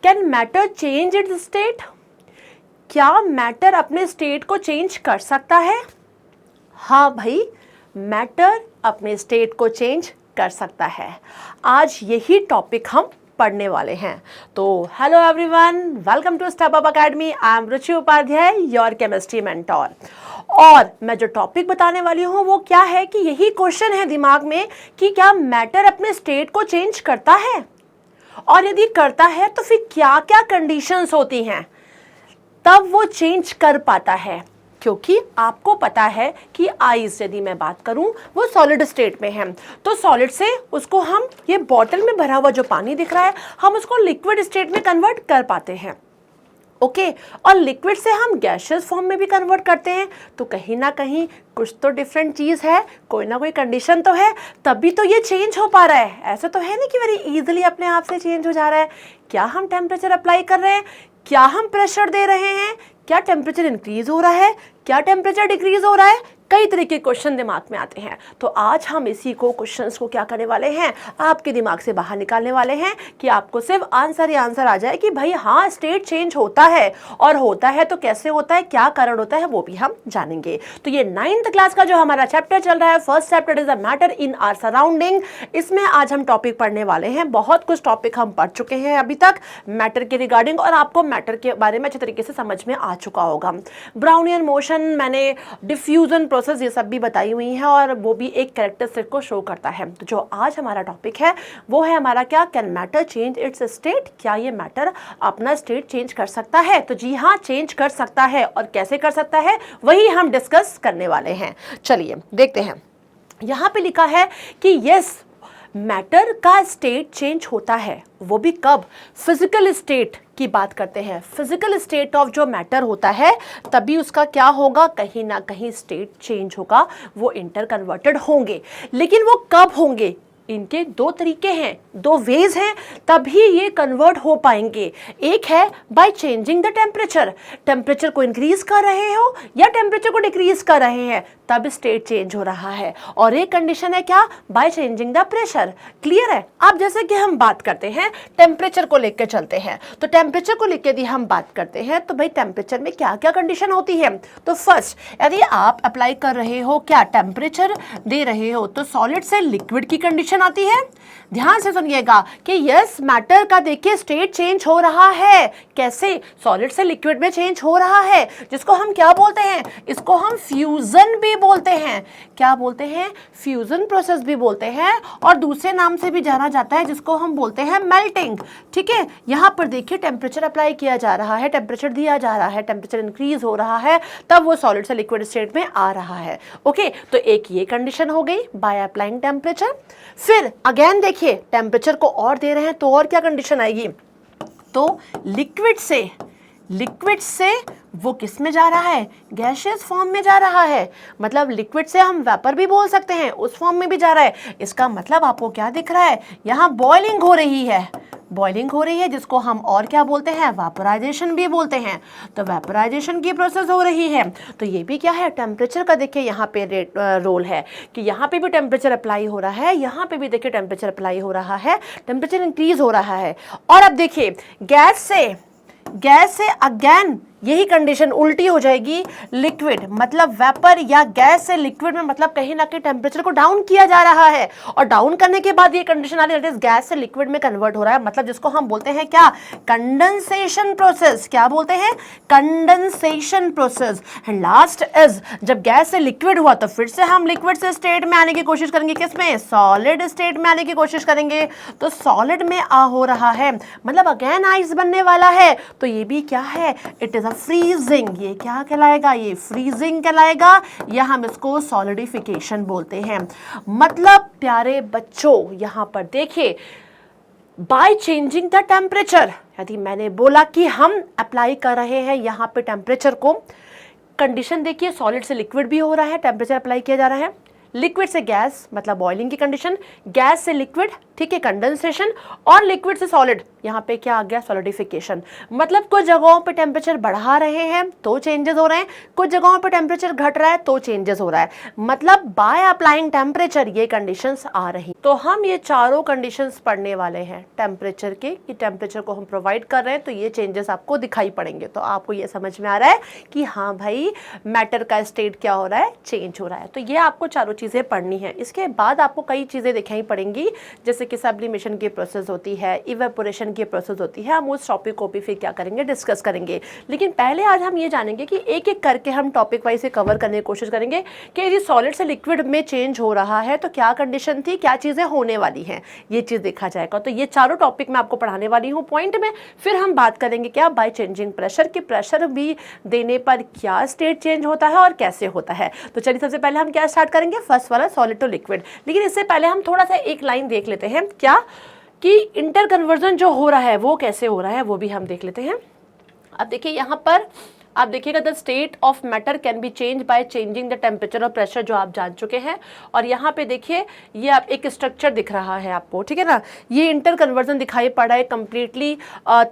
Can matter change it's state? क्या matter अपने state को चेंज कर सकता है? हाँ भाई, मैटर अपने स्टेट को चेंज कर सकता है। आज यही टॉपिक हम पढ़ने वाले हैं। तो hello everyone, welcome to step up academy. I am Ruchi Upadhyay, your chemistry mentor. और मैं जो टॉपिक बताने वाली हूँ वो क्या है कि यही क्वेश्चन है दिमाग में कि क्या मैटर अपने स्टेट को चेंज करता है, और यदि करता है तो फिर क्या क्या कंडीशंस होती हैं तब वो चेंज कर पाता है। क्योंकि आपको पता है कि आइस, यदि मैं बात करूं, वो सॉलिड स्टेट में है, तो सॉलिड से उसको हम, ये बॉटल में भरा हुआ जो पानी दिख रहा है, हम उसको लिक्विड स्टेट में कन्वर्ट कर पाते हैं। ओके, और लिक्विड से हम गैशियस फॉर्म में भी कन्वर्ट करते हैं। तो कहीं ना कहीं कुछ तो डिफरेंट चीज़ है, कोई ना कोई कंडीशन तो है, तभी तो ये चेंज हो पा रहा है। ऐसा तो है नहीं कि वेरी इजीली अपने आप से चेंज हो जा रहा है। क्या हम टेम्परेचर अप्लाई कर रहे हैं, क्या हम प्रेशर दे रहे हैं, क्या टेम्परेचर इंक्रीज हो रहा है, क्या टेम्परेचर डिक्रीज हो रहा है, कई तरह के क्वेश्चन दिमाग में आते हैं। तो आज हम इसी को, क्वेश्चंस को क्या करने वाले हैं, आपके दिमाग से बाहर निकालने वाले हैं कि आपको सिर्फ आंसर ही आंसर आ जाए कि भाई हाँ, स्टेट चेंज होता है, और होता है तो कैसे होता है, क्या कारण होता है, वो भी हम जानेंगे। तो ये 9th क्लास का जो हमारा चैप्टर चल रहा है, first chapter is the matter in our surrounding, इसमें आज हम टॉपिक पढ़ने वाले हैं। बहुत कुछ टॉपिक हम पढ़ चुके हैं अभी तक मैटर के रिगार्डिंग, और आपको मैटर के बारे में अच्छे तरीके से समझ में आ चुका होगा। ब्राउनियन मोशन, मैंने डिफ्यूजन प्रोसेस, ये सब भी बताई हुई है, और वो भी एक कैरेक्टरिस्टिक को शो करता है। तो जो आज हमारा टॉपिक है वो है हमारा क्या, can matter change it's state? क्या ये मैटर अपना स्टेट चेंज कर सकता है? तो जी हाँ, चेंज कर सकता है, और कैसे कर सकता है वही हम डिस्कस करने वाले हैं। चलिए देखते हैं। यहाँ पे लिखा है कि यस, मैटर का स्टेट चेंज होता है। वो भी कब? फिजिकल स्टेट की बात करते हैं। फिजिकल स्टेट ऑफ जो मैटर होता है, तभी उसका क्या होगा, कहीं ना कहीं स्टेट चेंज होगा, वो इंटर कन्वर्टेड होंगे। लेकिन वो कब होंगे? इनके दो तरीके हैं, दो वेज हैं, तभी ये कन्वर्ट हो पाएंगे। एक है by changing the temperature, temperature को इंक्रीज कर रहे हो या टेम्परेचर को डिक्रीज कर रहे हैं, तब स्टेट चेंज हो रहा है। और एक कंडीशन है क्या, by changing the pressure. Clear है? अब जैसे कि हम बात करते हैं टेम्परेचर को लेकर चलते हैं, तो टेम्परेचर को लेकर यदि हम बात करते हैं तो भाई टेम्परेचर में क्या क्या कंडीशन होती है। तो फर्स्ट, यदि आप अप्लाई कर रहे हो, क्या टेम्परेचर दे रहे हो, तो सॉलिड से लिक्विड की कंडीशन आती है। ध्यान से सुनिएगा कि यस, मैटर का देखिए स्टेट चेंज हो रहा है। कैसे? सॉलिड से लिक्विड में चेंज हो रहा है, जिसको हम क्या बोलते हैं, इसको हम फ्यूजन भी बोलते हैं। क्या बोलते हैं? फ्यूजन प्रोसेस भी बोलते हैं, और दूसरे नाम से भी जाना जाता है जिसको हम बोलते हैं मेल्टिंग। ठीक है, यहाँ पर देखिए टेम्परेचर अप्लाई किया जा रहा है, टेम्परेचर दिया जा रहा है, टेम्परेचर इंक्रीज हो रहा है, तब वो सॉलिड से लिक्विड स्टेट में आ रहा है। ओके, तो एक ये कंडीशन हो गई बाय अप्लाइंग टेम्परेचर। फिर अगेन देखिए, टेम्परेचर को और दे रहे हैं तो और क्या कंडीशन आएगी, तो लिक्विड से वो किस में जा रहा है, गैशियस फॉर्म में जा रहा है। मतलब लिक्विड से हम वेपर भी बोल सकते हैं, उस फॉर्म में भी जा रहा है। इसका मतलब आपको क्या दिख रहा है, यहाँ बॉइलिंग हो रही है, बॉइलिंग हो रही है, जिसको हम और क्या बोलते हैं, वेपोराइजेशन भी बोलते हैं। तो वेपोराइजेशन की प्रोसेस हो रही है। तो ये भी क्या है, टेम्परेचर का देखिए यहाँ पे रोल है कि यहाँ पे भी टेम्परेचर अप्लाई हो रहा है, यहाँ पे भी देखिए टेम्परेचर अप्लाई हो रहा है, टेम्परेचर इंक्रीज हो रहा है। और अब देखिए गैस से अगेन यही कंडीशन उल्टी हो जाएगी। लिक्विड मतलब वेपर या गैस से लिक्विड में, मतलब कहीं ना कहीं टेम्परेचर को डाउन किया जा रहा है, और डाउन करने के बाद ये कंडीशन आ रही है, गैस से लिक्विड में कन्वर्ट हो रहा है। मतलब जिसको हम बोलते हैं क्या, कंडेंसेशन प्रोसेस। क्या बोलते हैं, condensation process. And last is, जब गैस से लिक्विड हुआ तो फिर से हम लिक्विड से स्टेट में आने की कोशिश करेंगे, किसमें, सॉलिड स्टेट में आने की कोशिश करेंगे। तो सॉलिड में आ हो रहा है, मतलब अगेन आइस बनने वाला है। तो ये भी क्या है, इट इज फ्रीजिंग। ये क्या कहलाएगा, ये फ्रीजिंग कहलाएगा, या हम इसको सॉलिडिफिकेशन बोलते हैं। मतलब प्यारे बच्चों, यहां पर देखिए बाय चेंजिंग द टेम्परेचर, यदि मैंने बोला कि हम अप्लाई कर रहे हैं यहां पे टेम्परेचर को, कंडीशन देखिए, सॉलिड से लिक्विड भी हो रहा है, टेम्परेचर अप्लाई किया जा रहा है, लिक्विड से गैस मतलब बॉइलिंग की कंडीशन, गैस से लिक्विड, ठीक है, कंडेंसेशन, और लिक्विड से सॉलिड, यहाँ पे क्या आ गया, सॉलिडिफिकेशन। मतलब कुछ जगहों पे टेम्परेचर बढ़ा रहे हैं तो चेंजेस हो रहे हैं, कुछ जगहों पे टेम्परेचर घट रहा है तो चेंजेस हो रहा है। मतलब बाय अप्लाइंग टेम्परेचर ये कंडीशंस आ रही। तो हम ये चारों कंडीशंस पढ़ने वाले हैं टेम्परेचर के, कि टेम्परेचर को हम प्रोवाइड कर रहे हैं तो ये चेंजेस आपको दिखाई पड़ेंगे। तो आपको ये समझ में आ रहा है कि हाँ भाई मैटर का स्टेट क्या हो रहा है, चेंज हो रहा है। तो ये आपको चारों चीज़ें पढ़नी है। इसके बाद आपको कई चीज़ें दिखाई पड़ेंगी, जैसे कि सब्लिमेशन की प्रोसेस होती है, इवेपोरेशन की प्रोसेस होती है। हम उस टॉपिक को भी फिर क्या करेंगे, डिस्कस करेंगे। लेकिन पहले आज हम ये जानेंगे कि एक एक करके हम टॉपिक वाइज से कवर करने की कोशिश करेंगे कि यदि सॉलिड से लिक्विड में चेंज हो रहा है तो क्या कंडीशन थी, क्या चीज़ें होने वाली हैं, ये चीज़ देखा जाएगा। तो ये चारों टॉपिक मैं आपको पढ़ाने वाली हूँ पॉइंट में। फिर हम बात करेंगे क्या, बाय चेंजिंग प्रेशर, कि प्रेशर भी देने पर क्या स्टेट चेंज होता है और कैसे होता है। तो चलिए सबसे पहले हम क्या स्टार्ट करेंगे, फर्स्ट वाला सॉलिड टू लिक्विड। लेकिन इससे पहले हम थोड़ा सा एक लाइन देख लेते हैं, क्या कि इंटर कन्वर्जन जो हो रहा है वो कैसे हो रहा है, वो भी हम देख लेते हैं। अब देखिए यहाँ पर आप देखिएगा, the state of matter can be change by changing the temperature और प्रेशर, जो आप जान चुके हैं। और यहाँ पे देखिए ये आप एक स्ट्रक्चर दिख रहा है आपको, ठीक है ना, ये इंटर कन्वर्जन दिखाई पड़ा है कंप्लीटली।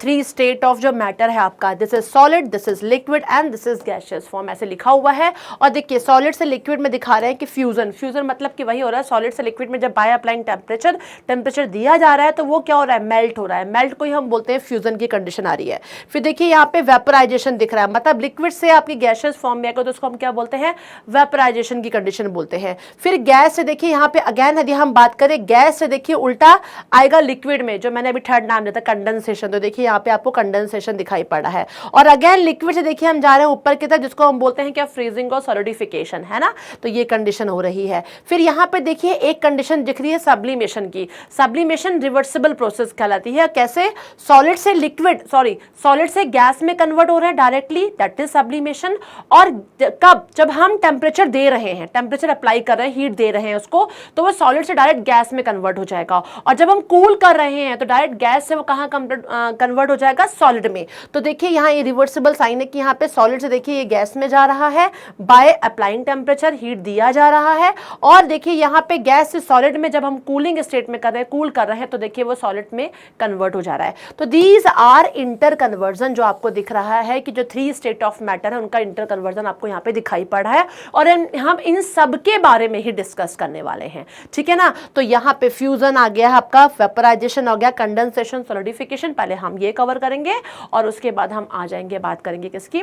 3 स्टेट ऑफ जो मैटर है आपका, this is solid, this is liquid and this is gaseous form, ऐसे लिखा हुआ है। और देखिए सॉलिड से लिक्विड में दिखा रहे हैं कि फ्यूजन, फ्यूजन मतलब कि वही हो रहा है, सॉलिड से लिक्विड में जब बाय अप्लाइंग टेम्परेचर दिया जा रहा है तो वो क्या हो रहा है, मेल्ट हो रहा है। मेल्ट को ही हम बोलते हैं फ्यूजन की कंडीशन आ रही है। फिर देखिए यहाँ पे वेपराइजेशन दिख रहा है, मतलब लिक्विड से आपकी गैसियस फॉर्म में आएगा तो उसको हम क्या बोलते हैं, वेपराइजेशन की कंडीशन बोलते हैं। फिर गैस से देखिए यहाँ पे अगेन यदि हम बात करें, गैस से देखिए उल्टा आएगा लिक्विड में, जो मैंने अभी थर्ड नाम दिया था कंडेंसेशन। तो देखिए यहाँ पे आपको कंडेंसेशन दिखाई पड़ रहा है। और अगेन लिक्विड से देखिए हम जा रहे हैं ऊपर की तरफ, जिसको हम बोलते हैं क्या, फ्रीजिंग और सॉलिडिफिकेशन, है ना। तो ये कंडीशन हो रही है। फिर यहाँ पे देखिए एक कंडीशन दिख रही है सब्लिमेशन की। सब्लिमेशन रिवर्सिबल प्रोसेस कहलाती है। कैसे, सॉलिड से लिक्विड, सॉलिड से गैस में कन्वर्ट हो रहा है डायरेक्टली, दैट इज सब्लिमेशन। और कब, जब हम टेम्परेचर दे रहे हैं, टेम्परेचर अप्लाई कर रहे हैं, हीट दे रहे हैं उसको, तो वो सॉलिड से डायरेक्ट गैस में कन्वर्ट हो जाएगा। और जब हम कूल कर रहे हैं तो डायरेक्ट गैस से वो कहाँ कन्वर्ट हो जाएगा, सॉलिड में। तो देखिए यहाँ ये रिवर्सिबल साइन है कि यहाँ पे सॉलिड से देखिए ये गैस में जा रहा है, बाय अप्लाइंग टेम्परेचर हीट दिया जा रहा है। और देखिए यहाँ पे गैस से सॉलिड में जब हम कूलिंग स्टेट में कर रहे हैं, कूल कर रहे हैं, तो देखिए वो सॉलिड में कन्वर्ट हो जा रहा है। तो दीज आर इंटर कन्वर्जन, जो आपको दिख रहा है कि जो 3 स्टेट ऑफ मैटर है उनका इंटर कन्वर्जन आपको यहाँ पे दिखाई पड़ रहा है। और हम इन सब के बारे में ही डिस्कस करने वाले हैं, ठीक है ना। तो यहाँ पे फ्यूजन आ गया आपका, वेपराइजेशन हो गया, कंडेंसेशन, सॉलिडिफिकेशन, पहले हम ये कवर करेंगे और उसके बाद हम आ जाएंगे, बात करेंगे किसकी,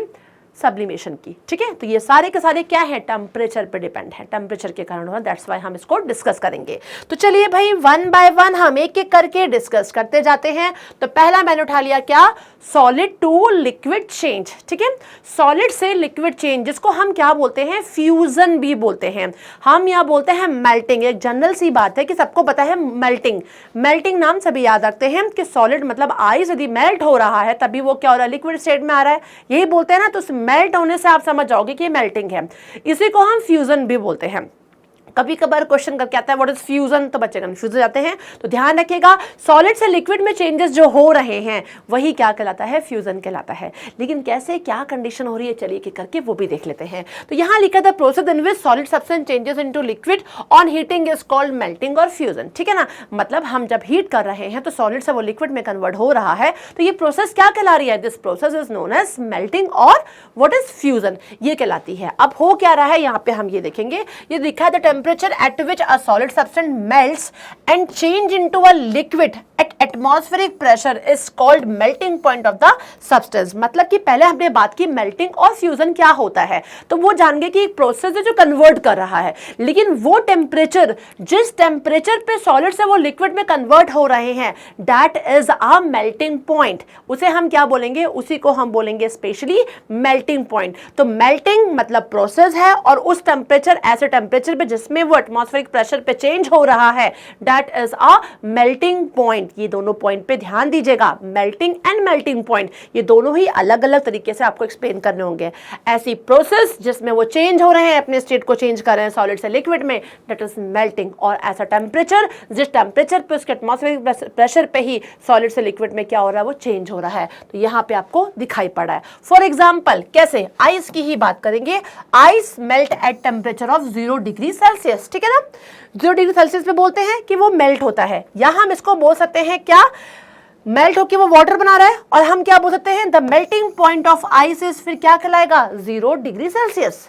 सब्लिमेशन की, ठीक है। तो ये सारे के सारे क्या है, टेम्परेचर पे डिपेंड है, टेम्परेचर के कारण होगा, दैट्स व्हाई हम इसको डिस्कस करेंगे। तो चलिए भाई वन बाय वन हम एक एक करके डिस्कस करते जाते हैं। तो पहला मैंने उठा लिया क्या, सॉलिड टू लिक्विड चेंज, ठीक है। सॉलिड से लिक्विड चेंज, जिसको हम क्या बोलते हैं, फ्यूजन भी बोलते हैं, हम यहाँ बोलते हैं मेल्टिंग। एक जनरल सी बात है कि सबको पता है मेल्टिंग, मेल्टिंग नाम सभी याद रखते हैं कि सॉलिड मतलब आइस यदि मेल्ट हो रहा है तभी वो क्या हो रहा है, लिक्विड स्टेट में आ रहा है, यही बोलते हैं ना। तो मेल्ट होने से आप समझ जाओगे कि ये मेल्टिंग है। इसी को हम फ्यूजन भी बोलते हैं। कभी कभार क्वेश्चन करके आता है व्हाट इज फ्यूजन, तो बच्चे कंफ्यूज हो जाते हैं। तो ध्यान रखिएगा, सॉलिड से लिक्विड में चेंजेस जो हो रहे हैं वही क्या कहलाता है, फ्यूजन कहलाता है। लेकिन कैसे, क्या कंडीशन हो रही है, चलिए एक करके वो भी देख लेते हैं। तो यहाँ लिखा था process in which solid substance changes into liquid on heating is called melting और फ्यूजन, ठीक है ना। मतलब हम जब हीट कर रहे हैं तो सॉलिड से वो लिक्विड में कन्वर्ट हो रहा है, तो ये प्रोसेस क्या कहला रही है, this process is known as melting और व्हाट इज फ्यूजन, ये कहलाती है। अब हो क्या रहा है, यहाँ पे हम ये देखेंगे, ये लिखा है the temperature at which a solid substance melts and change into a liquid at atmospheric pressure is called melting point of the substance। मतलब कि पहले हमने बात की मेल्टिंग और फ्यूजन क्या होता है, तो वो जान गए कि एक प्रोसेस है जो कन्वर्ट कर रहा है। लेकिन वो टेम्परेचर, जिस टेम्परेचर पे सॉलिड से वो लिक्विड में कन्वर्ट हो रहे हैं, that is a melting point. उसे हम क्या बोलेंगे, उसी को हम बोलेंगे स्पेशली मेल्टिंग पॉइंट। तो मेल्टिंग मतलब प्रोसेस है, और उस टेम्परेचर, ऐसे टेम्परेचर पे जिसमें वो एटमॉस्फेरिक प्रेशर पे चेंज हो रहा है, that is a melting point. ये दोनों पॉइंट पे ध्यान दीजिएगा, मेल्टिंग एंड मेल्टिंग पॉइंट, ये दोनों ही अलग अलग तरीके से आपको एक्सप्लेन करने होंगे। ऐसी प्रोसेस जिसमें वो चेंज हो रहे हैं, अपने स्टेट को चेंज कर रहे हैं सॉलिड से लिक्विड में, दैट इज मेल्टिंग। और ऐसा टेम्परेचर, जिस टेम्परेचर पे उसके एटमॉस्फेरिक प्रेशर पे ही सॉलिड से लिक्विड में क्या हो रहा है, वो चेंज हो रहा है। तो यहाँ पे आपको दिखाई पड़ा है। फॉर एग्जाम्पल कैसे, आइस की ही बात करेंगे, ice melt at temperature of 0 degree Celsius. Celsius, ठीक है ना। 0 डिग्री सेल्सियस पे बोलते हैं कि वो मेल्ट होता है, या हम इसको बोल सकते हैं क्या, मेल्ट होकर वो वाटर बना रहा है, और हम क्या बोल सकते हैं, the melting point of ice is, फिर क्या कहलाएगा, 0 डिग्री सेल्सियस,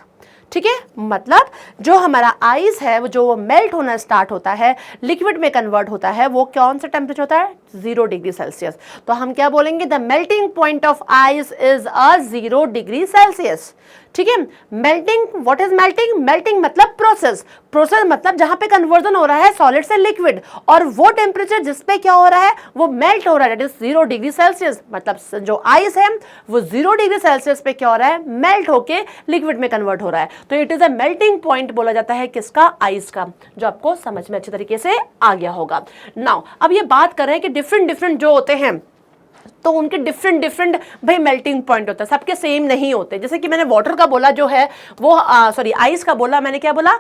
ठीक है। मतलब जो हमारा आइस है वो जो मेल्ट होना स्टार्ट होता है, लिक्विड में कन्वर्ट होता है, वो कौन सा टेम्परेचर होता है, 0 डिग्री सेल्सियस। तो हम क्या बोलेंगे, the melting point of ice is a 0 degree Celsius, ठीक है। Melting, what is melting, melting मतलब प्रोसेस, प्रोसेस मतलब जहां पे कन्वर्जन हो रहा है सॉलिड से लिक्विड, और वो टेम्परेचर जिसपे क्या हो रहा है, वो मेल्ट हो रहा है, दैट इज 0 डिग्री सेल्सियस। मतलब जो आइस है वो 0 डिग्री सेल्सियस पे क्या हो रहा है, मेल्ट होके लिक्विड में कन्वर्ट हो रहा है। तो it is a melting point बोला जाता है किसका, आइस का, जो आपको समझ में अच्छे तरीके से आ गया होगा। नाउ अब ये बात कर रहे हैं कि डिफरेंट जो होते हैं तो उनके डिफरेंट भाई मेल्टिंग पॉइंट होता है, सबके सेम नहीं होते। जैसे कि मैंने वाटर का बोला जो है वो सॉरी आइस का बोला, मैंने क्या बोला,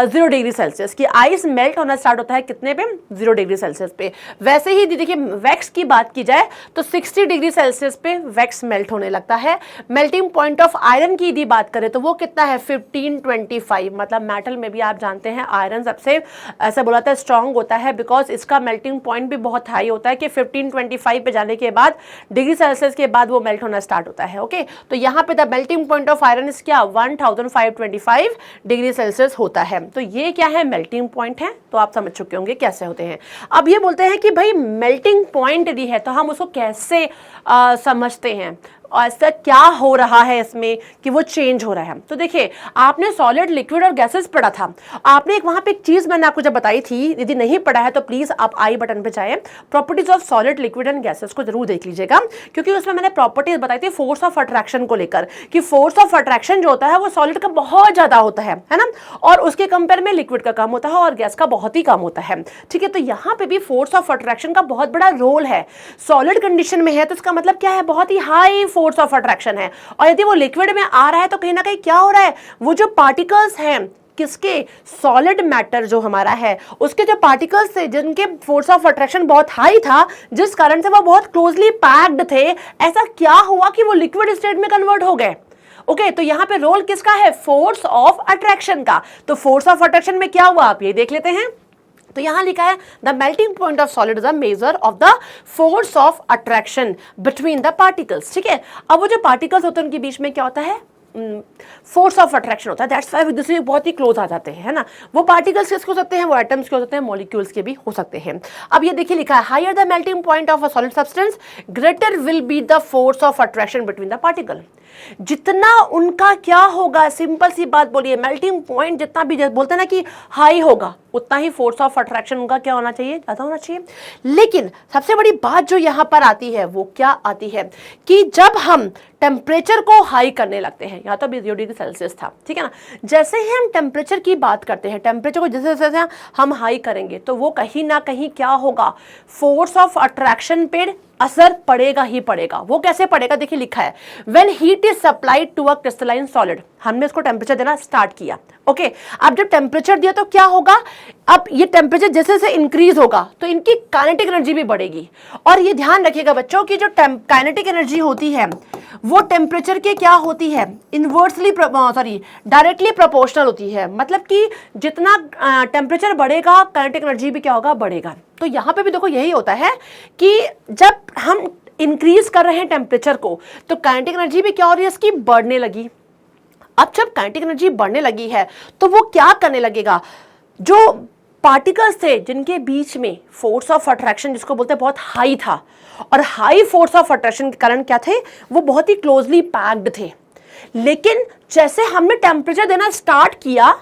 0 डिग्री सेल्सियस की आइस मेल्ट होना स्टार्ट होता है कितने पे, 0 डिग्री सेल्सियस पे। वैसे ही देखिए वैक्स की बात की जाए तो 60 डिग्री सेल्सियस पे वैक्स मेल्ट होने लगता है। मेल्टिंग पॉइंट ऑफ आयरन की यदि बात करें तो वो कितना है, 1525। मतलब मेटल में भी आप जानते हैं आयरन सबसे ऐसा बोला था स्ट्रांग होता है, बिकॉज इसका मेल्टिंग पॉइंट भी बहुत हाई होता है कि 1525 पे जाने के बाद डिग्री सेल्सियस के बाद वो मेल्ट होना स्टार्ट होता है। ओके, तो यहाँ पे the melting point of iron is क्या, 1525 डिग्री सेल्सियस होता है। तो ये क्या है, मेल्टिंग पॉइंट है। तो आप समझ चुके होंगे कैसे होते हैं। अब ये बोलते हैं कि भाई मेल्टिंग पॉइंट यदि है तो हम उसको कैसे समझते हैं, ऐसा क्या हो रहा है इसमें कि वो चेंज हो रहा है। तो देखिए आपने सॉलिड, लिक्विड और गैसेस पढ़ा था, आपने वहां पे एक चीज मैंने आपको जब बताई थी, यदि नहीं पढ़ा है तो प्लीज आप आई बटन पे जाएं, properties of solid, liquid and gases को जरूर देख लीजिएगा, क्योंकि उसमें मैंने प्रॉपर्टीज बताई थी फोर्स ऑफ अट्रैक्शन को लेकर, कि फोर्स ऑफ अट्रैक्शन जो होता है वो सॉलिड का बहुत ज्यादा होता है ना, और उसके कंपेयर में लिक्विड का कम होता है और गैस का बहुत ही कम होता है, ठीक है। तो यहाँ पे भी फोर्स ऑफ अट्रैक्शन का बहुत बड़ा रोल है। सॉलिड कंडीशन में है तो इसका मतलब क्या है, बहुत ही हाई फोर्स ऑफ अट्रैक्शन है, और यदि वो लिक्विड में आ रहा है तो कहीं ना कहीं क्या हो रहा है, वो जो पार्टिकल्स हैं किसके, सॉलिड मैटर जो हमारा है उसके जो पार्टिकल्स थे जिनके फोर्स ऑफ अट्रैक्शन बहुत हाई था, जिस कारण से वो बहुत क्लोजली पैक्ड थे, ऐसा क्या हुआ कि वो लिक्विड स्टेट में कन्वर्ट हो गए। ओके, तो यहां पे रोल किसका है, फोर्स ऑफ अट्रैक्शन का। तो फोर्स ऑफ अट्रैक्शन में क्या हुआ आप ये देख लेते हैं। तो यहां लिखा है the melting point of solid is a measure of the force of attraction between the particles, ठीक है। अब वो जो पार्टिकल्स होते हैं उनके बीच में क्या होता है, फोर्स ऑफ अट्रैक्शन होता है, दैट्स व्हाई एक दूसरे के बहुत ही क्लोज आ जाते हैं, है ना। वो पार्टिकल्स किसके हो सकते हैं, वो एटम्स के हो सकते हैं, मॉलिक्यूल्स के भी हो सकते हैं। अब ये देखिए लिखा है higher the melting point of a solid substance greater will be the force of attraction between the particle. जितना उनका क्या होगा, सिंपल सी बात बोलिए, मेल्टिंग पॉइंट जितना भी बोलते हैं ना कि हाई होगा, उतना ही फोर्स ऑफ अट्रैक्शन उनका क्या होना चाहिए, ज्यादा होना चाहिए। लेकिन सबसे बड़ी बात जो यहां पर आती है वो क्या आती है कि जब हम टेम्परेचर को हाई करने लगते हैं, यहाँ तो अभी 0 डिग्री सेल्सियस था, ठीक है ना, जैसे ही हम टेम्परेचर की बात करते हैं, टेम्परेचर को जैसे जैसे हम हाई करेंगे तो वो कहीं ना कहीं क्या होगा, फोर्स ऑफ अट्रैक्शन पे असर पड़ेगा ही पड़ेगा। वो कैसे पड़ेगा, देखिए लिखा है when heat is supplied to a crystalline solid, हमने इसको टेम्परेचर देना स्टार्ट किया। ओके, अब जब टेम्परेचर दिया तो क्या होगा, अब ये टेम्परेचर जैसे जैसे इंक्रीज होगा तो इनकी काइनेटिक एनर्जी भी बढ़ेगी। और ये ध्यान रखिएगा बच्चों की जो काइनेटिक एनर्जी होती है वो टेम्परेचर के क्या होती है, इनवर्सली डायरेक्टली प्रोपोर्शनल होती है। मतलब कि जितना टेम्परेचर बढ़ेगा काइनेटिक एनर्जी भी क्या होगा, बढ़ेगा। तो यहाँ पे भी देखो यही होता है कि जब हम इंक्रीज कर रहे हैं टेम्परेचर को तो काइनेटिक एनर्जी भी क्या हो रही है, इसकी बढ़ने लगी। अब जब काइनेटिक एनर्जी बढ़ने लगी है तो वो क्या करने लगेगा, जो पार्टिकल्स थे जिनके बीच में फोर्स ऑफ अट्रैक्शन जिसको बोलते हैं बहुत हाई था, और हाई फोर्स ऑफ अट्रैक्शन के कारण क्या थे, वो बहुत ही क्लोजली पैक्ड थे। लेकिन जैसे हमने टेम्परेचर देना स्टार्ट किया,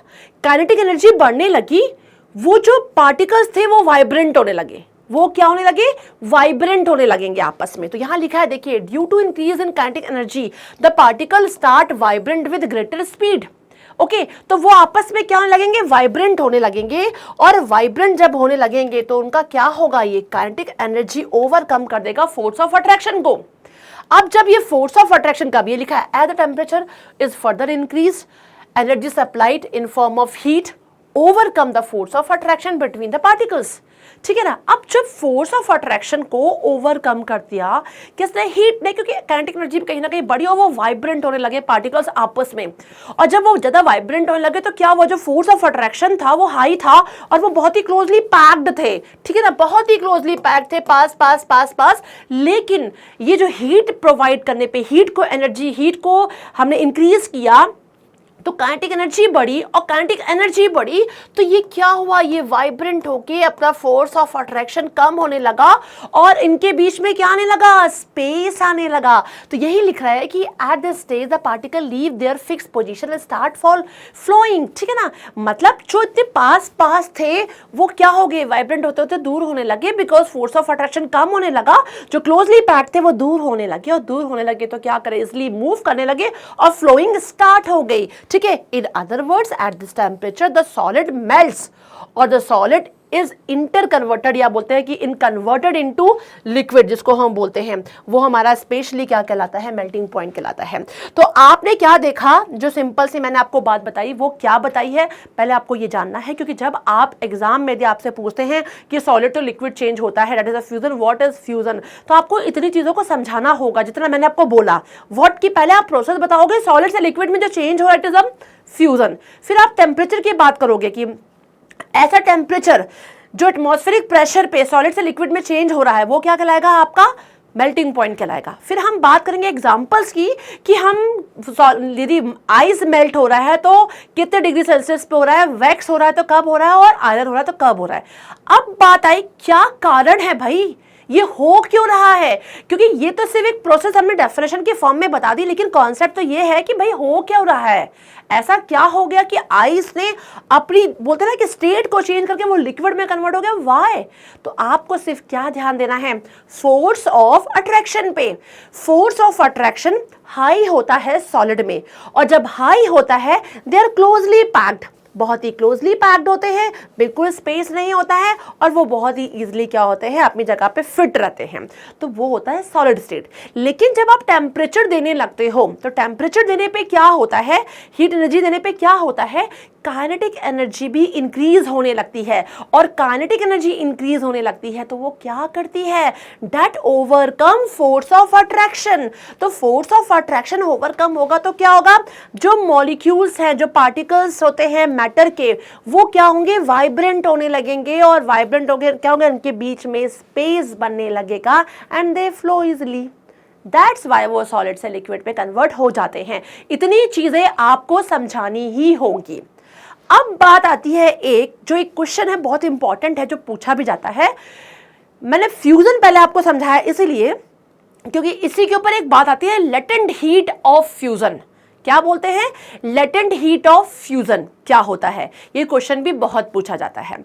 काइनेटिक एनर्जी बढ़ने लगी, वो जो पार्टिकल्स थे वो वाइब्रेंट होने लगे। वो क्या होने लगे, वाइब्रेंट होने लगेंगे आपस में। तो यहां लिखा है देखिए due to increase in kinetic energy the particle start vibrant with greater speed. Okay, तो वो आपस में क्या होने लगेंगे, वाइब्रेंट होने लगेंगे, और वाइब्रेंट जब होने लगेंगे तो उनका क्या होगा, ये काइनेटिक एनर्जी ओवरकम कर देगा फोर्स ऑफ अट्रैक्शन को। अब जब ये फोर्स ऑफ अट्रैक्शन का भी ये लिखा है as the temperature is further increase energy supplied in form of heat overcome the force of attraction between the particles। ठीक है ना। अब जब फोर्स ऑफ अट्रैक्शन को ओवरकम कर दिया किसने, हीट ने, क्योंकि काइनेटिक एनर्जी कहीं ना कहीं बढ़ी और वो वाइब्रेंट होने लगे पार्टिकल्स आपस में, और जब वो ज्यादा वाइब्रेंट होने लगे तो क्या हुआ, जो फोर्स ऑफ अट्रैक्शन था वो हाई था और वो बहुत ही क्लोजली पैक्ड थे, ठीक है ना, बहुत ही क्लोजली पैक्ड थे, पास पास पास पास। लेकिन ये जो हीट प्रोवाइड करने पे, हीट को एनर्जी, हीट को हमने इंक्रीज किया तो काइनेटिक एनर्जी बढ़ी, और काइनेटिक एनर्जी बढ़ी तो ये क्या हुआ, ये वाइब्रेंट होके अपना फोर्स ऑफ अट्रैक्शन कम होने लगा और इनके बीच में क्या आने लगा, स्पेस आने लगा। तो यही लिख रहा है कि at this stage the particle leave their fixed position and start fall flowing, ठीक है ना। मतलब जो इतने पास पास थे वो क्या हो गए, वाइब्रेंट होते होते दूर होने लगे, बिकॉज फोर्स ऑफ अट्रैक्शन कम होने लगा, जो क्लोजली पैक्ड थे वो दूर होने लगे, और दूर होने लगे तो क्या करे, इजिली मूव करने लगे और फ्लोइंग स्टार्ट हो गई, ठीक है। In other words at this temperature the solid melts और the solid is inter converted, या बोलते हैं कि इन कन्वर्टेड इनटू लिक्विड, जिसको हम बोलते हैं वो हमारा स्पेशली क्या कहलाता है, मेल्टिंग पॉइंट कहलाता है। तो आपने क्या देखा, जो सिंपल सी मैंने आपको बात बताई वो क्या बताई है, पहले आपको ये जानना है, क्योंकि जब आप एग्जाम में यदि आपसे पूछते हैं कि सॉलिड टू लिक्विड चेंज होता है, that is a fusion, what is fusion, तो आपको इतनी चीजों को समझाना होगा जितना मैंने आपको बोला। व्हाट की पहले आप प्रोसेस बताओगे, सॉलिड से लिक्विड में जो चेंज हो रहा है इट इज अ फ्यूजन। फिर आप टेम्परेचर की बात करोगे कि ऐसा टेम्परेचर जो एटमॉस्फेरिक प्रेशर पे सॉलिड से लिक्विड में चेंज हो रहा है वो क्या कहलाएगा, आपका मेल्टिंग पॉइंट कहलाएगा। फिर हम बात करेंगे एग्जांपल्स की कि हम यदि आइस मेल्ट हो रहा है तो कितने डिग्री सेल्सियस पे हो रहा है, वैक्स हो रहा है तो कब हो रहा है, और आयरन हो रहा है तो कब हो रहा है। अब बात आई क्या कारण है भाई, ये हो क्यों रहा है, क्योंकि ये तो सिर्फ एक प्रोसेस हमने डेफिनेशन के फॉर्म में बता दी, लेकिन कॉन्सेप्ट तो ये है कि भाई हो क्यों रहा है, ऐसा क्या हो गया कि आइस ने अपनी, बोलते ना कि स्टेट को चेंज करके वो लिक्विड में कन्वर्ट हो गया, व्हाई। तो आपको सिर्फ क्या ध्यान देना है, फोर्स ऑफ अट्रैक्शन पे। फोर्स ऑफ अट्रैक्शन हाई होता है सॉलिड में, और जब हाई होता है दे आर क्लोजली पैक्ड, बहुत ही क्लोजली पैक्ड होते हैं, बिल्कुल स्पेस नहीं होता है, और वो बहुत ही इजीली क्या होते हैं, अपनी जगह पे फिट रहते हैं, तो वो होता है सॉलिड स्टेट। लेकिन जब आप टेम्परेचर देने लगते हो तो टेम्परेचर देने पे क्या होता है, हीट एनर्जी देने पे क्या होता है, काइनेटिक एनर्जी भी इंक्रीज होने लगती है, और काइनेटिक एनर्जी इंक्रीज होने लगती है तो वो क्या करती है, that overcome force of attraction. तो फोर्स ऑफ अट्रैक्शन ओवरकम होगा तो क्या होगा, जो मॉलिक्यूल्स हैं, जो पार्टिकल्स होते हैं मैटर के, वो क्या होंगे, वाइब्रेंट होने लगेंगे, और वाइब्रेंट होंगे क्या होंगे, उनके बीच में स्पेस बनने लगेगा and they flow easily. That's why वो सॉलिड से लिक्विड पे कन्वर्ट हो जाते हैं। इतनी चीजें आपको समझानी ही होंगी। अब बात आती है एक, जो एक क्वेश्चन है बहुत इंपॉर्टेंट है, जो पूछा भी जाता है। मैंने फ्यूजन पहले आपको समझाया इसलिए क्योंकि इसी के ऊपर एक बात आती है, लेटेंट हीट ऑफ फ्यूजन। क्या बोलते हैं, लेटेंट हीट ऑफ फ्यूजन क्या होता है, ये क्वेश्चन भी बहुत पूछा जाता है।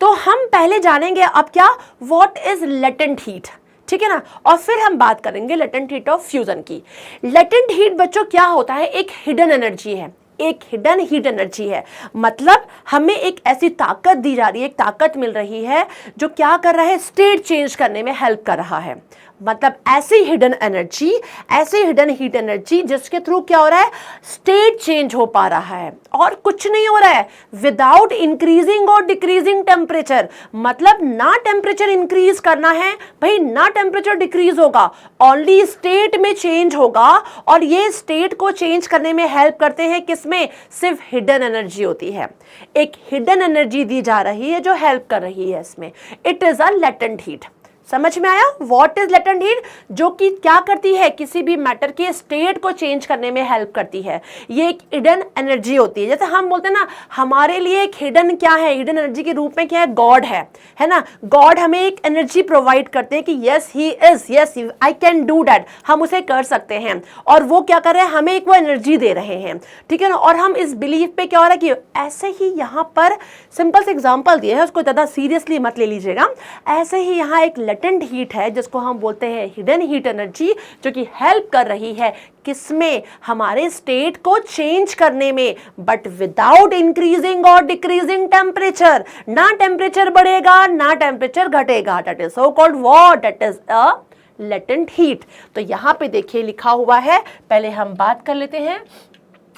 तो हम पहले जानेंगे अब क्या, व्हाट इज लेटेंट हीट, ठीक है ना, और फिर हम बात करेंगे लेटेंट हीट ऑफ फ्यूजन की। लेटेंट हीट बच्चों क्या होता है, एक हिडन एनर्जी है, एक हिडन हीट एनर्जी है। मतलब हमें एक ऐसी ताकत दी जा रही है, एक ताकत मिल रही है जो क्या कर रहा है, स्टेट चेंज करने में हेल्प कर रहा है। मतलब ऐसी हिडन एनर्जी, ऐसी हिडन हीट एनर्जी जिसके थ्रू क्या हो रहा है, स्टेट चेंज हो पा रहा है, और कुछ नहीं हो रहा है विदाउट इंक्रीजिंग और डिक्रीजिंग टेम्परेचर। मतलब ना टेम्परेचर इंक्रीज करना है भाई, ना टेम्परेचर डिक्रीज होगा, ओनली स्टेट में चेंज होगा, और ये स्टेट को चेंज करने में हेल्प करते हैं किसमें, सिर्फ हिडन एनर्जी होती है। एक हिडन एनर्जी दी जा रही है जो हेल्प कर रही है इसमें, it is a latent heat. समझ में आया, व्हाट इज लेटेंट हीट, जो कि क्या करती है, किसी भी मैटर के स्टेट को चेंज करने में हेल्प करती है। ये एक हिडन एनर्जी होती है। जैसे हम बोलते हैं ना, हमारे लिए एक हिडन क्या है, हिडन एनर्जी के रूप में क्या है, गॉड है ना। गॉड हमें एक एनर्जी प्रोवाइड करते हैं कि yes he is, yes I can do that, हम उसे कर सकते हैं, और वो क्या कर रहे हैं, हमें एक वो एनर्जी दे रहे हैं, ठीक है ना। और हम इस बिलीफ पे क्या हो रहा है कि ऐसे ही यहाँ पर सिंपल से एग्जाम्पल दिए है, उसको ज़्यादा सीरियसली मत ले लीजिएगा। ऐसे ही यहाँ एक लेटेंट हीट है जिसको हम बोलते हैं हिडन हीट एनर्जी, जो कि हेल्प कर रही है किसमें, हमारे स्टेट को चेंज करने में, बट विदाउट इंक्रीजिंग और डिक्रीजिंग टेम्परेचर। ना टेम्परेचर बढ़ेगा ना टेम्परेचर घटेगा, that is so called what, that is a latent heat. तो यहां पे देखिए लिखा हुआ है, पहले हम बात कर लेते हैं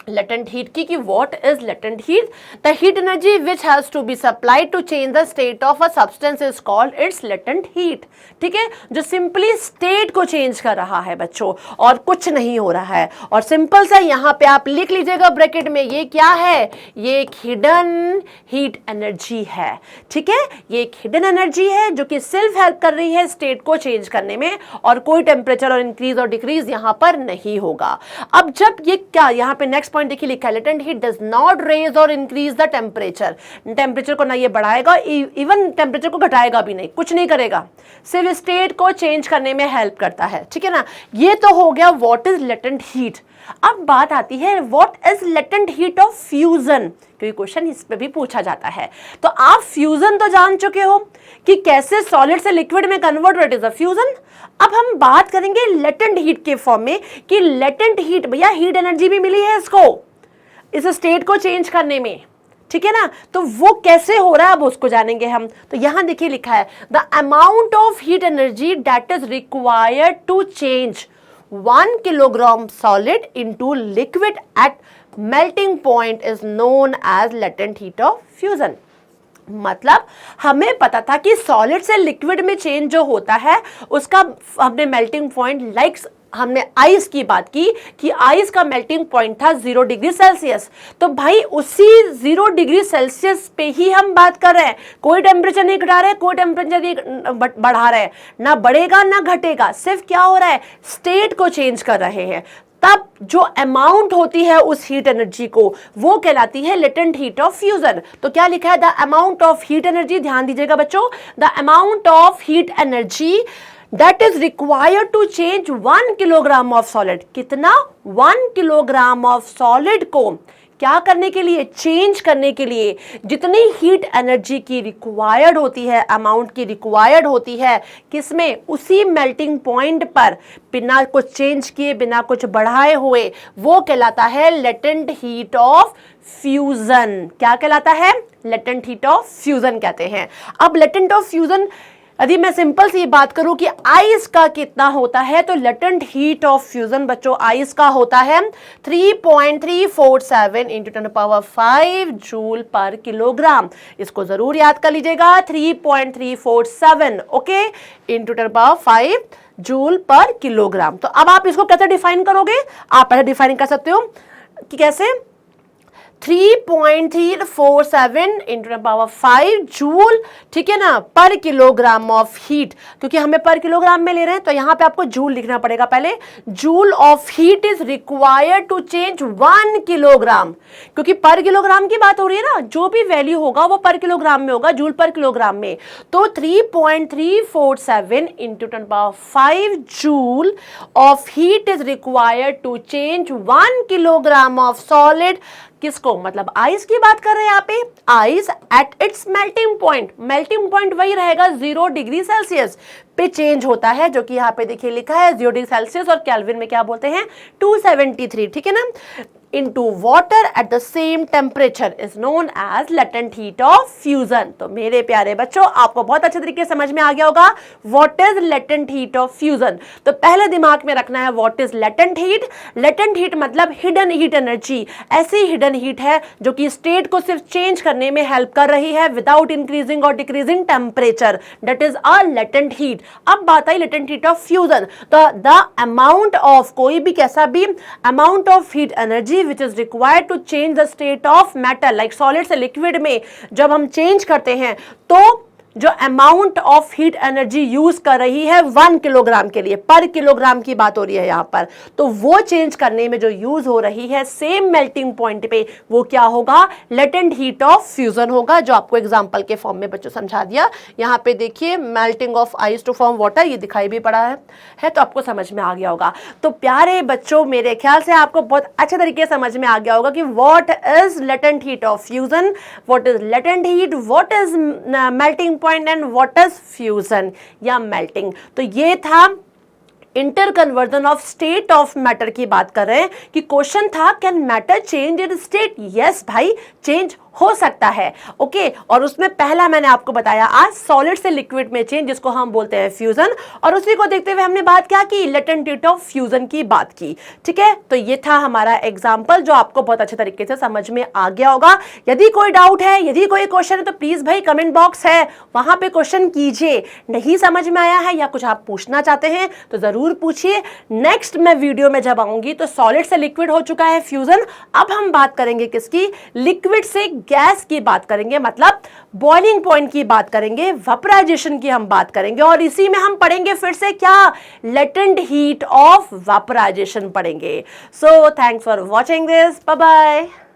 लेटेंट हीट की what is latent heat? The heat energy which has to be supplied to change the state of a substance is called its latent heat. ठीक है, जो सिंपली स्टेट को चेंज कर रहा है बच्चों, और कुछ नहीं हो रहा है। और सिंपल सा यहाँ पे आप लिख लीजिएगा ब्रैकेट में, ये क्या है? ये एक हिडन हीट एनर्जी है। ठीक है, ये एक हिडन एनर्जी है जो कि सिर्फ हेल्प कर रही है स्टेट को चेंज करने में, और कोई टेम्परेचर और इंक्रीज और डिक्रीज यहाँ पर नहीं होगा। अब जब ये क्या यहाँ पे नेक्स्ट पॉइंट देखिए लिखा है, latent heat does not raise और इंक्रीज द टेम्परेचर। टेम्परेचर को ना ये बढ़ाएगा, इवन टेम्परेचर को घटाएगा भी नहीं, कुछ नहीं करेगा, सिर्फ स्टेट को चेंज करने में हेल्प करता है। ठीक है ना, ये तो हो गया व्हाट इज लेटेंट हीट। अब बात आती है what is latent heat of fusion, क्योंकि क्वेश्चन इस पे भी पूछा जाता है। तो आप फ्यूजन तो जान चुके हो कि कैसे सॉलिड से लिक्विड में कन्वर्ट होता है, इट इज अ फ्यूजन। अब हम बात करेंगे लेटेंट हीट के फॉर्म में कि लेटेंट हीट, भैया हीट एनर्जी भी मिली है इसको इस स्टेट को चेंज करने में। ठीक है ना, तो वो कैसे हो रहा है अब उसको जानेंगे हम। तो यहां देखिए लिखा है the amount of heat energy that is required to change 1 kilogram solid into liquid at melting point is known as latent heat of fusion. मतलब हमें पता था कि सॉलिड से लिक्विड में चेंज जो होता है उसका हमने मेल्टिंग पॉइंट, लाइक हमने आइस की बात की कि आइस का मेल्टिंग पॉइंट था 0 डिग्री सेल्सियस। तो भाई उसी 0 डिग्री सेल्सियस पे ही हम बात कर रहे हैं, कोई टेम्परेचर नहीं घटा रहे, कोई टेम्परेचर नहीं बढ़ा रहे, ना बढ़ेगा ना घटेगा, सिर्फ क्या हो रहा है, स्टेट को चेंज कर रहे हैं। तब जो अमाउंट होती है उस हीट एनर्जी को वो कहलाती है लेटेंट हीट ऑफ फ्यूजन। तो क्या लिखा है, the amount of heat energy, ध्यान दीजिएगा बच्चों, the amount of heat energy that is required to change 1 kilogram of solid. कितना? 1 किलोग्राम ऑफ सॉलिड को क्या करने के लिए, चेंज करने के लिए जितनी हीट एनर्जी की रिक्वायर्ड होती है, अमाउंट की रिक्वायर्ड होती है, किसमें, उसी मेल्टिंग पॉइंट पर, बिना कुछ चेंज किए, बिना कुछ बढ़ाए हुए, वो कहलाता है लेटेंट हीट ऑफ फ्यूजन। क्या कहलाता है? लेटेंट हीट ऑफ फ्यूजन कहते हैं। अब लेटेंट ऑफ फ्यूजन यदि मैं सिंपल सी बात करूं कि आइस का कितना होता है, तो लेटेंट हीट ऑफ फ्यूजन बच्चों आइस का होता है 3.347 इंटू 10⁵ जूल पर किलोग्राम। इसको जरूर याद कर लीजिएगा, 3.347 ओके इंटू 10⁵ जूल पर किलोग्राम। तो अब आप इसको कैसे डिफाइन करोगे? आप पहले डिफाइन कर सकते हो कि कैसे, 3.347 इंटू 10⁵ जूल, ठीक है ना, पर किलोग्राम ऑफ हीट। क्योंकि हमें पर किलोग्राम में ले रहे हैं तो यहां पे आपको जूल लिखना पड़ेगा पहले। Joule of heat is required to change 1 kilogram, क्योंकि पर किलोग्राम की बात हो रही है ना, जो भी वैल्यू होगा वो पर किलोग्राम में होगा, जूल पर किलोग्राम में। तो 3.347 into 10⁵ joule of heat is required to change 1 kilogram of solid, किसको, मतलब आइस की बात कर रहे हैं यहाँ पे, ice at its melting point. Melting point वही रहेगा 0 डिग्री सेल्सियस पे चेंज होता है, जो कि यहाँ पे देखिए लिखा है 0 डिग्री सेल्सियस, और केल्विन में क्या बोलते हैं, 273, ठीक है ना, into water at the same temperature is known as latent heat of fusion। तो मेरे प्यारे बच्चों आपको बहुत अच्छे तरीके से समझ में आ गया होगा what is latent heat of fusion। तो पहले दिमाग में रखना है what is latent heat। latent heat मतलब hidden heat energy, ऐसी hidden heat है जो कि स्टेट को सिर्फ चेंज करने में हेल्प कर रही है विदाउट इंक्रीजिंग और decreasing temperature, that is a latent heat। अब बात आई latent heat of fusion, तो द अमाउंट ऑफ, कोई भी कैसा भी amount of heat energy which is required to change the state of matter like solid से liquid में जब हम चेंज करते हैं तो जो amount of heat energy use कर रही है 1 किलोग्राम के लिए, पर किलोग्राम की बात हो रही है यहां पर, तो वो चेंज करने में जो यूज हो रही है सेम मेल्टिंग पॉइंट पे, वो क्या होगा, लेटेंट हीट ऑफ फ्यूजन होगा, जो आपको एग्जांपल के फॉर्म में बच्चों समझा दिया। यहां पे देखिए melting of ice to form water, ये दिखाई भी पड़ा है तो आपको समझ में आ गया होगा। तो प्यारे बच्चों मेरे ख्याल से आपको बहुत अच्छे तरीके से समझ में आ गया होगा कि what is latent heat of fusion, what is latent heat, what is melting point and what is fusion या मेल्टिंग। तो ये था inter conversion of state of matter की बात कर रहे हैं कि क्वेश्चन था can matter change it's state. Yes भाई, चेंज हो सकता है। ओके, और उसमें पहला मैंने आपको बताया आज सॉलिड से लिक्विड में चेंज, जिसको हम बोलते हैं फ्यूजन, और उसी को देखते हुए हमने बात क्या की, लेटेंट स्टेट ऑफ फ्यूजन की बात की। ठीक है, तो ये था हमारा एग्जांपल जो आपको बहुत अच्छे तरीके से समझ में आ गया होगा। यदि कोई डाउट है, यदि कोई क्वेश्चन है, तो प्लीज भाई कमेंट बॉक्स है वहां पे क्वेश्चन कीजिए। नहीं समझ में आया है या कुछ आप पूछना चाहते हैं तो जरूर पूछिए। नेक्स्ट मैं वीडियो में जब आऊंगी तो सॉलिड से लिक्विड हो चुका है फ्यूजन, अब हम बात करेंगे किसकी, लिक्विड से गैस की बात करेंगे, मतलब बॉइलिंग पॉइंट की बात करेंगे, वेपराइजेशन की हम बात करेंगे, और इसी में हम पढ़ेंगे फिर से क्या, लेटेंट हीट ऑफ वेपराइजेशन पढ़ेंगे। So thanks for watching this, bye bye.